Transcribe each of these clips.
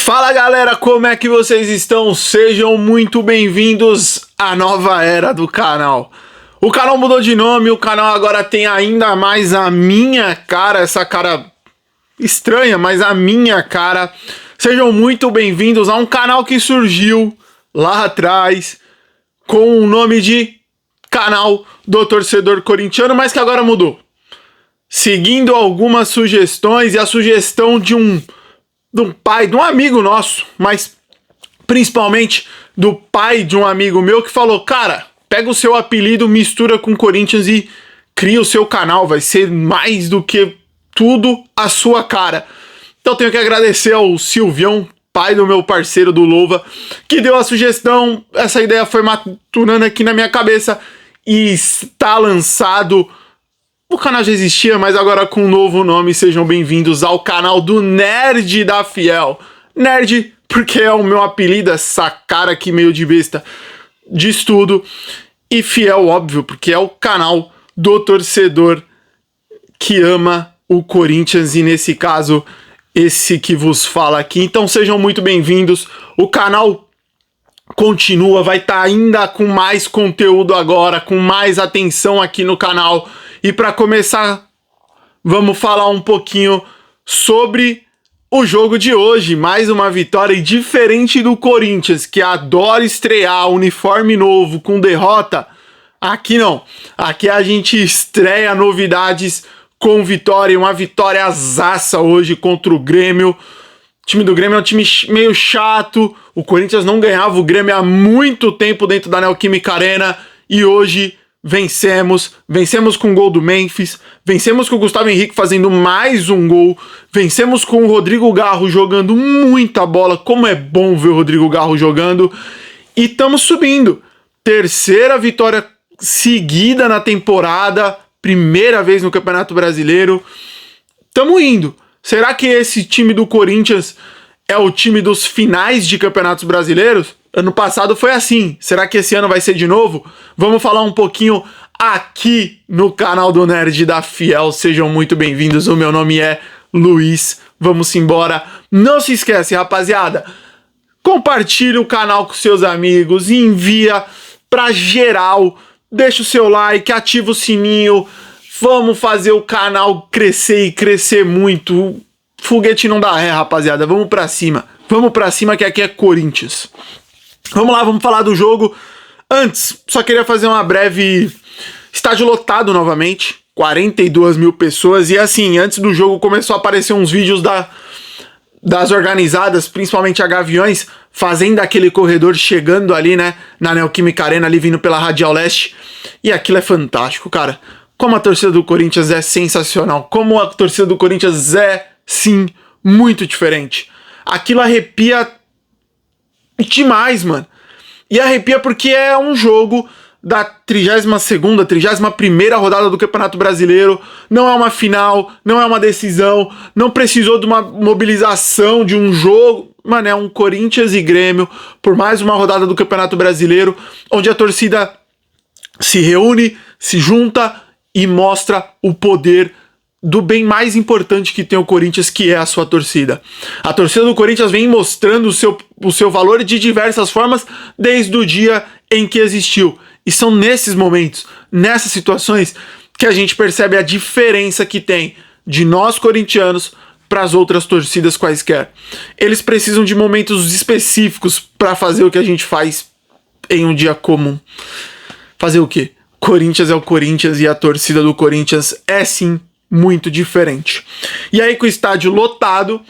Fala galera, como é que vocês estão? Sejam muito bem-vindos à nova era do canal. O canal mudou de nome, o canal agora tem ainda mais a minha cara, essa cara estranha, mas a minha cara. Sejam muito bem-vindos a um canal que surgiu lá atrás com o nome de Canal do Torcedor Corintiano, mas que agora mudou. Seguindo algumas sugestões e a sugestão de um pai, de um amigo nosso, mas principalmente do pai de um amigo meu que falou: cara, pega o seu apelido, mistura com Corinthians e cria o seu canal, vai ser mais do que tudo a sua cara. Então tenho que agradecer ao Silvião, pai do meu parceiro do Louva, que deu a sugestão. Essa ideia foi maturando aqui na minha cabeça e está lançado. O canal já existia, mas agora com um novo nome. Sejam bem-vindos ao canal do Nerd da Fiel. Nerd porque é o meu apelido, essa cara aqui meio de besta de estudo. E Fiel, óbvio, porque é o canal do torcedor que ama o Corinthians e, nesse caso, esse que vos fala aqui. Então sejam muito bem-vindos. O canal continua, vai estar ainda com mais conteúdo agora, com mais atenção aqui no canal. E para começar, vamos falar um pouquinho sobre o jogo de hoje. Mais uma vitória, e diferente do Corinthians, que adora estrear uniforme novo com derrota, aqui não. Aqui a gente estreia novidades com vitória, uma vitória azaça hoje contra o Grêmio. O time do Grêmio é um time meio chato. O Corinthians não ganhava o Grêmio há muito tempo dentro da Neoquímica Arena e hoje vencemos com o gol do Memphis, vencemos com o Gustavo Henrique fazendo mais um gol, vencemos com o Rodrigo Garro jogando muita bola, como é bom ver o Rodrigo Garro jogando, e estamos subindo. Terceira vitória seguida na temporada, primeira vez no Campeonato Brasileiro, estamos indo. Será que esse time do Corinthians é o time dos finais de campeonatos brasileiros? Ano passado foi assim. Será que esse ano vai ser de novo? Vamos falar um pouquinho aqui no canal do Nerd da Fiel. Sejam muito bem-vindos. O meu nome é Luiz. Vamos embora. Não se esquece, rapaziada. Compartilhe o canal com seus amigos. Envia pra geral. Deixa o seu like. Ativa o sininho. Vamos fazer o canal crescer e crescer muito. Foguete não dá ré, rapaziada. Vamos pra cima. Vamos pra cima que aqui é Corinthians. Vamos lá, vamos falar do jogo. Antes, só queria fazer uma breve... Estádio lotado novamente, 42 mil pessoas. E assim, antes do jogo começou a aparecer uns vídeos das organizadas, principalmente a Gaviões, fazendo aquele corredor, chegando ali, né, na Neoquímica Arena, ali vindo pela Radial Leste. E aquilo é fantástico, cara. Como a torcida do Corinthians é sensacional. Como a torcida do Corinthians é, sim, muito diferente. Aquilo arrepia demais, mano. E arrepia porque é um jogo da 32ª, 31ª rodada do Campeonato Brasileiro. Não é uma final, não é uma decisão, não precisou de uma mobilização de um jogo. Mano, é um Corinthians e Grêmio por mais uma rodada do Campeonato Brasileiro, onde a torcida se reúne, se junta e mostra o poder do bem mais importante que tem o Corinthians, que é a sua torcida. A torcida do Corinthians vem mostrando o seu valor de diversas formas desde o dia em que existiu. E são nesses momentos, nessas situações, que a gente percebe a diferença que tem de nós corintianos para as outras torcidas quaisquer. Eles precisam de momentos específicos para fazer o que a gente faz em um dia comum. Fazer o quê? Corinthians é o Corinthians e a torcida do Corinthians é sim muito diferente. E aí, com o estádio lotado,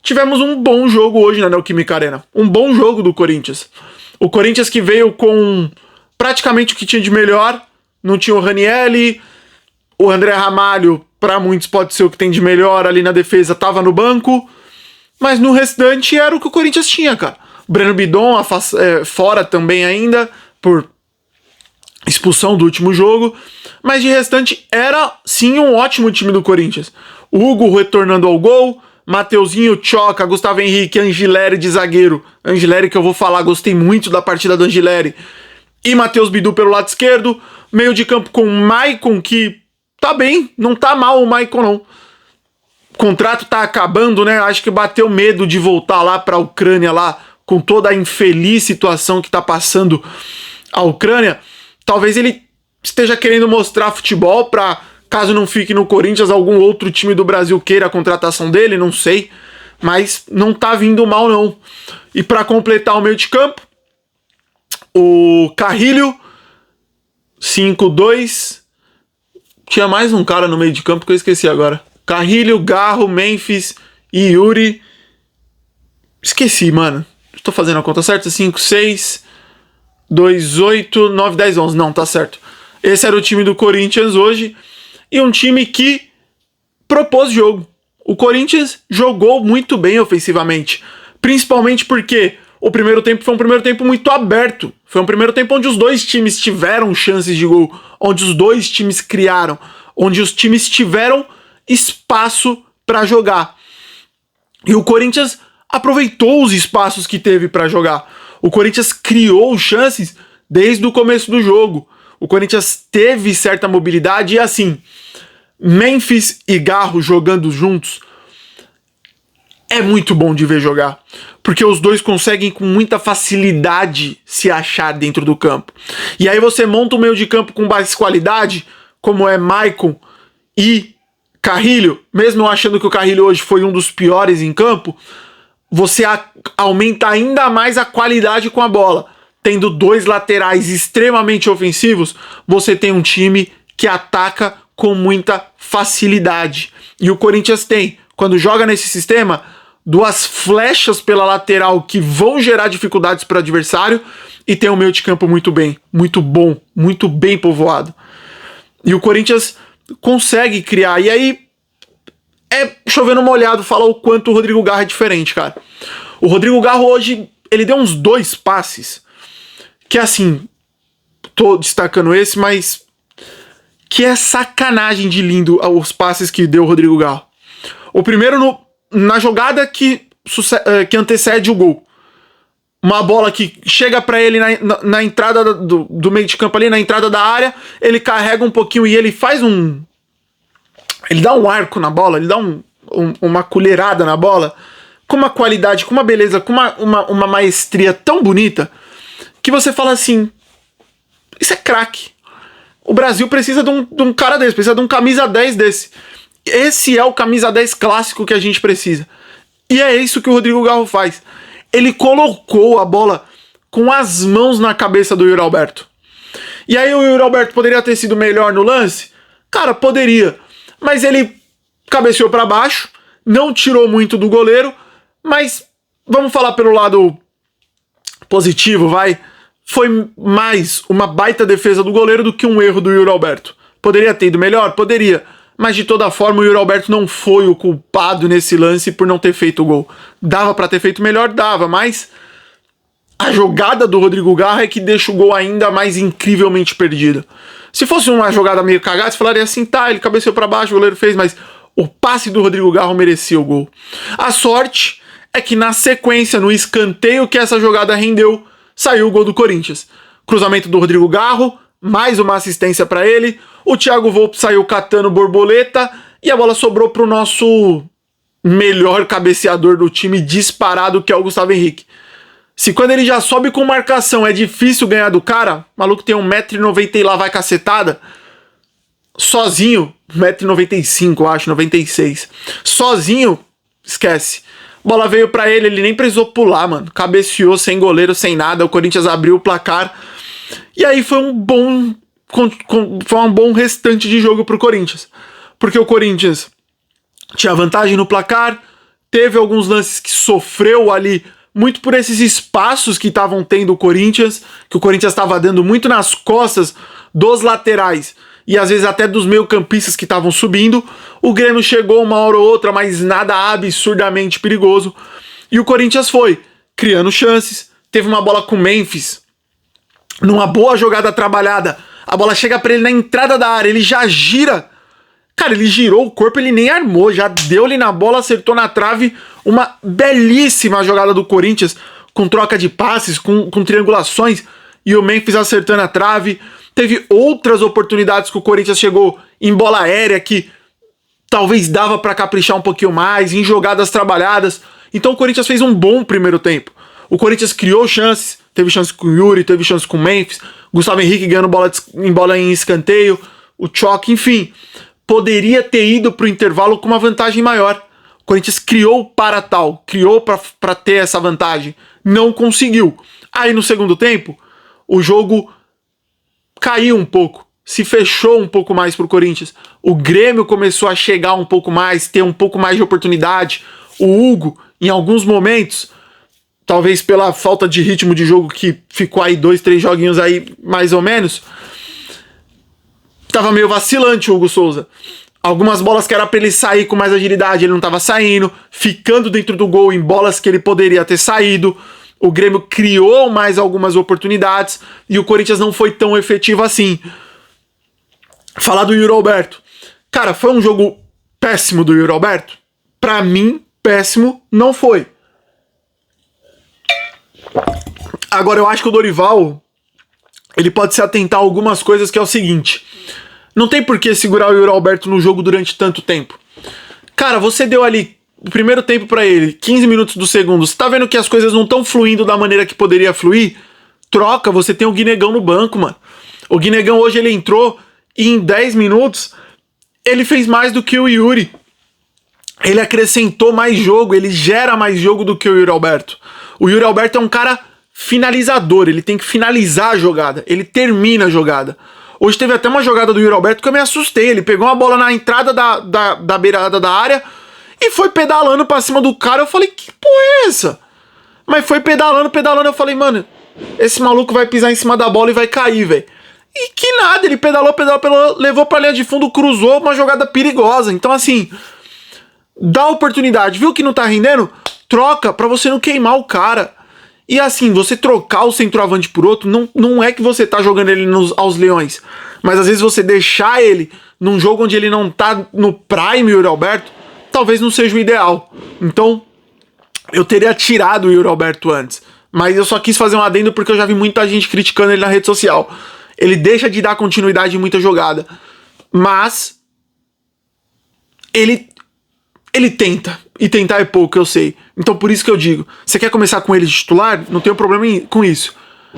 tivemos um bom jogo hoje na Neoquímica Arena. Um bom jogo do Corinthians. O Corinthians que veio com praticamente o que tinha de melhor. Não tinha o Ranieri, o André Ramalho, para muitos pode ser o que tem de melhor ali na defesa, tava no banco. Mas no restante era o que o Corinthians tinha, cara. O Breno Bidon fora também ainda, por expulsão do último jogo, mas de restante era sim um ótimo time do Corinthians. O Hugo retornando ao gol, Mateuzinho, Choca, Gustavo Henrique, Angileri de zagueiro. Angileri que eu vou falar, gostei muito da partida do Angileri. E Matheus Bidu pelo lado esquerdo, meio de campo com o Maicon, que tá bem, não tá mal o Maicon não. contrato tá acabando, né? Acho que bateu medo de voltar lá pra Ucrânia, lá com toda a infeliz situação que tá passando a Ucrânia. Talvez ele esteja querendo mostrar futebol pra, caso não fique no Corinthians, algum outro time do Brasil queira a contratação dele, não sei. Mas não tá vindo mal, não. E pra completar o meio de campo, o Carrilho, 5-2. Tinha mais um cara no meio de campo que eu esqueci agora. Carrilho, Garro, Memphis e Yuri. Esqueci, mano. Estou fazendo a conta certa? 5, 6, 2, 8, 9, 10, 11. Não, tá certo. Esse era o time do Corinthians hoje. E um time que propôs jogo. O Corinthians jogou muito bem ofensivamente. Principalmente porque o primeiro tempo foi um primeiro tempo muito aberto. Foi um primeiro tempo onde os dois times tiveram chances de gol. Onde os dois times criaram. Onde os times tiveram espaço para jogar. E o Corinthians aproveitou os espaços que teve para jogar. O Corinthians criou chances desde o começo do jogo. O Corinthians teve certa mobilidade e assim, Memphis e Garro jogando juntos é muito bom de ver jogar, porque os dois conseguem com muita facilidade se achar dentro do campo. E aí você monta um meio de campo com mais qualidade, como é Maicon e Carrilho, mesmo eu achando que o Carrilho hoje foi um dos piores em campo, você aumenta ainda mais a qualidade com a bola. Tendo dois laterais extremamente ofensivos, você tem um time que ataca com muita facilidade. E o Corinthians tem, quando joga nesse sistema, duas flechas pela lateral que vão gerar dificuldades para o adversário e tem um meio de campo muito bem, muito bom, muito bem povoado. E o Corinthians consegue criar. E aí é chovendo molhado falar o quanto o Rodrigo Garro é diferente, cara. O Rodrigo Garro hoje, ele deu uns 2 passes que assim, tô destacando esse, mas que é sacanagem de lindo os passes que deu o Rodrigo Garro. O primeiro na jogada que antecede o gol. Uma bola que chega pra ele na entrada do meio de campo ali, na entrada da área, ele carrega um pouquinho e ele faz ele dá um arco na bola, ele dá uma colherada na bola, com uma qualidade, com uma beleza, com uma maestria tão bonita, que você fala assim, isso é craque. O Brasil precisa de um cara desse, precisa de um camisa 10 desse. Esse é o camisa 10 clássico que a gente precisa. E é isso que o Rodrigo Garro faz. Ele colocou a bola com as mãos na cabeça do Yuri Alberto. E aí o Yuri Alberto poderia ter sido melhor no lance? Cara, poderia. Mas ele cabeceou para baixo, não tirou muito do goleiro, mas vamos falar pelo lado positivo, vai. Foi mais uma baita defesa do goleiro do que um erro do Yuri Alberto. Poderia ter ido melhor? Poderia. Mas de toda forma o Yuri Alberto não foi o culpado nesse lance por não ter feito o gol. Dava para ter feito melhor? Dava, mas a jogada do Rodrigo Garro é que deixa o gol ainda mais incrivelmente perdido. Se fosse uma jogada meio cagada, você falaria assim, tá, ele cabeceou para baixo, o goleiro fez, mas o passe do Rodrigo Garro merecia o gol. A sorte é que na sequência, no escanteio que essa jogada rendeu, saiu o gol do Corinthians. Cruzamento do Rodrigo Garro, mais uma assistência para ele, o Thiago Volpi saiu catando borboleta e a bola sobrou pro nosso melhor cabeceador do time disparado, que é o Gustavo Henrique. Se quando ele já sobe com marcação é difícil ganhar do cara, o maluco tem 1,90 m e lá vai cacetada, sozinho, 1,95 m, eu acho, 96. Sozinho, esquece. Bola veio pra ele, ele nem precisou pular, mano. Cabeceou sem goleiro, sem nada. O Corinthians abriu o placar. E aí foi um bom restante de jogo pro Corinthians. Porque o Corinthians tinha vantagem no placar, teve alguns lances que sofreu ali, muito por esses espaços que estavam tendo o Corinthians, que o Corinthians estava dando muito nas costas dos laterais e às vezes até dos meio-campistas que estavam subindo. O Grêmio chegou uma hora ou outra, mas nada absurdamente perigoso. E o Corinthians foi criando chances. Teve uma bola com o Memphis, numa boa jogada trabalhada. A bola chega pra ele na entrada da área, ele já gira. Cara, ele girou o corpo, ele nem armou, já deu-lhe na bola, acertou na trave. Uma belíssima jogada do Corinthians, com troca de passes, com triangulações, e o Memphis acertando a trave. Teve outras oportunidades que o Corinthians chegou em bola aérea, que talvez dava para caprichar um pouquinho mais, em jogadas trabalhadas. Então o Corinthians fez um bom primeiro tempo. O Corinthians criou chances, teve chance com o Yuri, teve chance com o Memphis, Gustavo Henrique ganhando bola em escanteio, o Choque, enfim. Poderia ter ido pro intervalo com uma vantagem maior. O Corinthians criou para tal, criou para ter essa vantagem. Não conseguiu. Aí no segundo tempo, o jogo caiu um pouco, se fechou um pouco mais pro Corinthians. O Grêmio começou a chegar um pouco mais, ter um pouco mais de oportunidade. O Hugo, em alguns momentos, talvez pela falta de ritmo de jogo que ficou aí 2, 3 joguinhos aí, mais ou menos, tava meio vacilante o Hugo Souza. Algumas bolas que era pra ele sair com mais agilidade, ele não tava saindo, ficando dentro do gol em bolas que ele poderia ter saído. O Grêmio criou mais algumas oportunidades e o Corinthians não foi tão efetivo assim. Falar do Yuri Alberto. Cara, foi um jogo péssimo do Yuri Alberto? Pra mim, péssimo não foi. Agora, eu acho que o Dorival, ele pode se atentar a algumas coisas, que é o seguinte: não tem por que segurar o Yuri Alberto no jogo durante tanto tempo. Cara, você deu ali o primeiro tempo pra ele, 15 minutos do segundo, você tá vendo que as coisas não estão fluindo da maneira que poderia fluir? Troca, você tem o Guinegão no banco, mano. O Guinegão hoje ele entrou e em 10 minutos ele fez mais do que o Yuri. Ele acrescentou mais jogo, ele gera mais jogo do que o Yuri Alberto. O Yuri Alberto é um cara finalizador, ele tem que finalizar a jogada, ele termina a jogada. Hoje teve até uma jogada do Yuri Alberto que eu me assustei, ele pegou uma bola na entrada da beirada da área e foi pedalando pra cima do cara. Eu falei, que porra é essa? Mas foi pedalando, eu falei, mano, esse maluco vai pisar em cima da bola e vai cair, velho. E que nada, ele pedalou, levou pra linha de fundo, cruzou, uma jogada perigosa. Então assim, dá oportunidade, viu que não tá rendendo? Troca pra você não queimar o cara. E assim, você trocar o centroavante por outro, não é que você tá jogando ele aos leões, mas às vezes você deixar ele num jogo onde ele não tá no prime, Yuri Alberto, talvez não seja o ideal. Então, eu teria tirado o Yuri Alberto antes, mas eu só quis fazer um adendo porque eu já vi muita gente criticando ele na rede social. Ele deixa de dar continuidade em muita jogada, mas ele tenta, e tentar é pouco, eu sei. Então por isso que eu digo, você quer começar com ele de titular? Não tem problema com isso.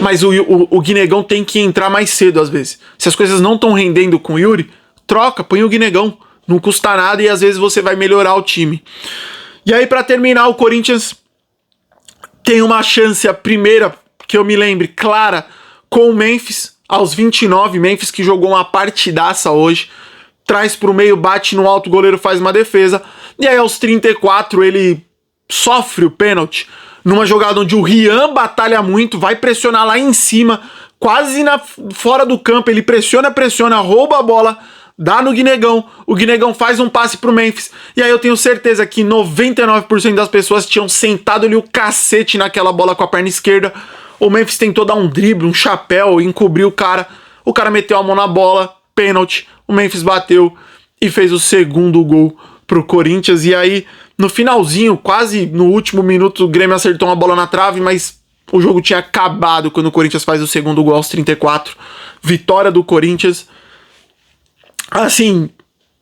Mas o Guinegão tem que entrar mais cedo às vezes. Se as coisas não estão rendendo com o Yuri, troca, põe o Guinegão. Não custa nada e às vezes você vai melhorar o time. E aí pra terminar, o Corinthians tem uma chance, a primeira, que eu me lembre, clara, com o Memphis, aos 29, Memphis que jogou uma partidaça hoje, traz pro meio, bate no alto, o goleiro faz uma defesa, e aí aos 34 ele sofre o pênalti, numa jogada onde o Rian batalha muito, vai pressionar lá em cima, quase fora do campo, ele pressiona, rouba a bola, dá no Guinegão, o Guinegão faz um passe pro Memphis, e aí eu tenho certeza que 99% das pessoas tinham sentado ali o cacete naquela bola com a perna esquerda. O Memphis tentou dar um drible, um chapéu, encobrir o cara meteu a mão na bola, pênalti, o Memphis bateu e fez o segundo gol pro Corinthians. E aí, no finalzinho, quase no último minuto, o Grêmio acertou uma bola na trave, mas o jogo tinha acabado quando o Corinthians faz o segundo gol aos 34. Vitória do Corinthians. Assim,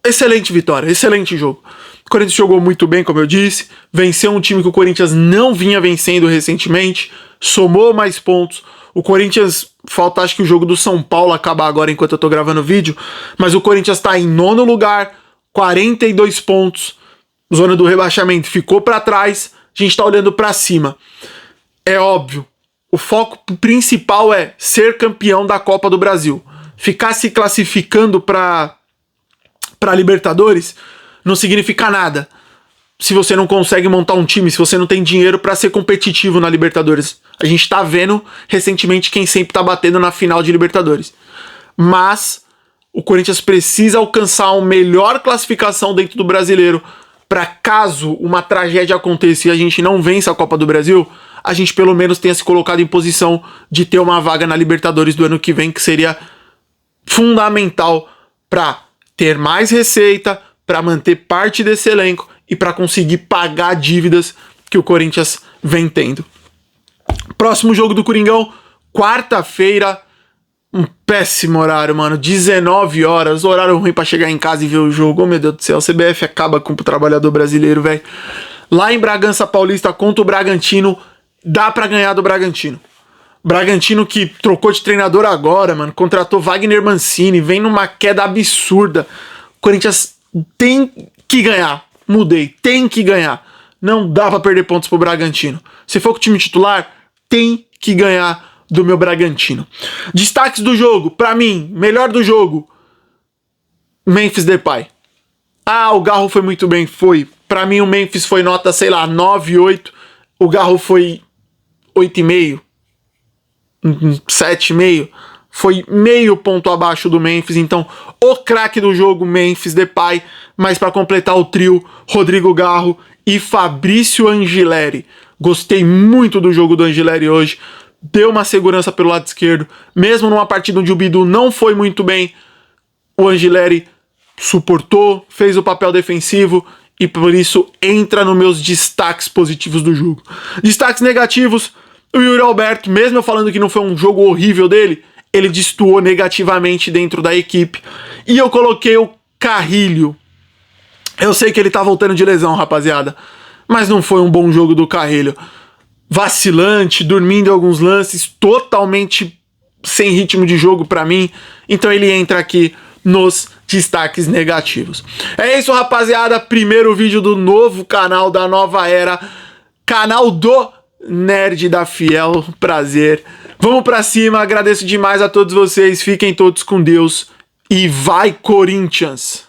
excelente vitória, excelente jogo. O Corinthians jogou muito bem, como eu disse, venceu um time que o Corinthians não vinha vencendo recentemente, somou mais pontos. O Corinthians, falta acho que o jogo do São Paulo acabar agora enquanto eu tô gravando o vídeo, mas o Corinthians tá em 9º lugar, 42 pontos, zona do rebaixamento ficou pra trás, a gente tá olhando pra cima. É óbvio, o foco principal é ser campeão da Copa do Brasil. Ficar se classificando pra Libertadores não significa nada se você não consegue montar um time, se você não tem dinheiro pra ser competitivo na Libertadores. A gente tá vendo recentemente quem sempre tá batendo na final de Libertadores. Mas o Corinthians precisa alcançar uma melhor classificação dentro do Brasileiro para caso uma tragédia aconteça e a gente não vença a Copa do Brasil, a gente pelo menos tenha se colocado em posição de ter uma vaga na Libertadores do ano que vem, que seria fundamental para ter mais receita, para manter parte desse elenco e para conseguir pagar dívidas que o Corinthians vem tendo. Próximo jogo do Coringão, quarta-feira, Um péssimo horário, mano. 19 horas, horário ruim pra chegar em casa e ver o jogo. Oh, meu Deus do céu, a CBF acaba com o trabalhador brasileiro, velho. Lá em Bragança Paulista, contra o Bragantino, dá pra ganhar do Bragantino. Bragantino que trocou de treinador agora, mano. Contratou Wagner Mancini, vem numa queda absurda. O Corinthians tem que ganhar. Mudei, tem que ganhar. Não dá pra perder pontos pro Bragantino. Se for com o time titular, tem que ganhar do meu Bragantino. Destaques do jogo, pra mim, melhor do jogo, Memphis Depay. Ah, o Garro foi muito bem, foi. Pra mim o Memphis foi nota, sei lá, 9, 8. O Garro foi 8,5, 7,5. Foi meio ponto abaixo do Memphis, então o craque do jogo, Memphis Depay. Mas pra completar o trio, Rodrigo Garro e Fabrício Angileri. Gostei muito do jogo do Angileri hoje. Deu uma segurança pelo lado esquerdo. Mesmo numa partida onde o Bidu não foi muito bem, o Angileri suportou, fez o papel defensivo e por isso entra nos meus destaques positivos do jogo. Destaques negativos, o Yuri Alberto, mesmo eu falando que não foi um jogo horrível dele, ele destoou negativamente dentro da equipe. E eu coloquei o Carrilho. Eu sei que ele tá voltando de lesão, rapaziada, mas não foi um bom jogo do Carrilho. Vacilante, dormindo em alguns lances, totalmente sem ritmo de jogo pra mim. Então ele entra aqui nos destaques negativos. É isso, rapaziada. Primeiro vídeo do novo canal, da nova era. Canal do Nerd da Fiel. Prazer. Vamos pra cima. Agradeço demais a todos vocês. Fiquem todos com Deus. E vai, Corinthians!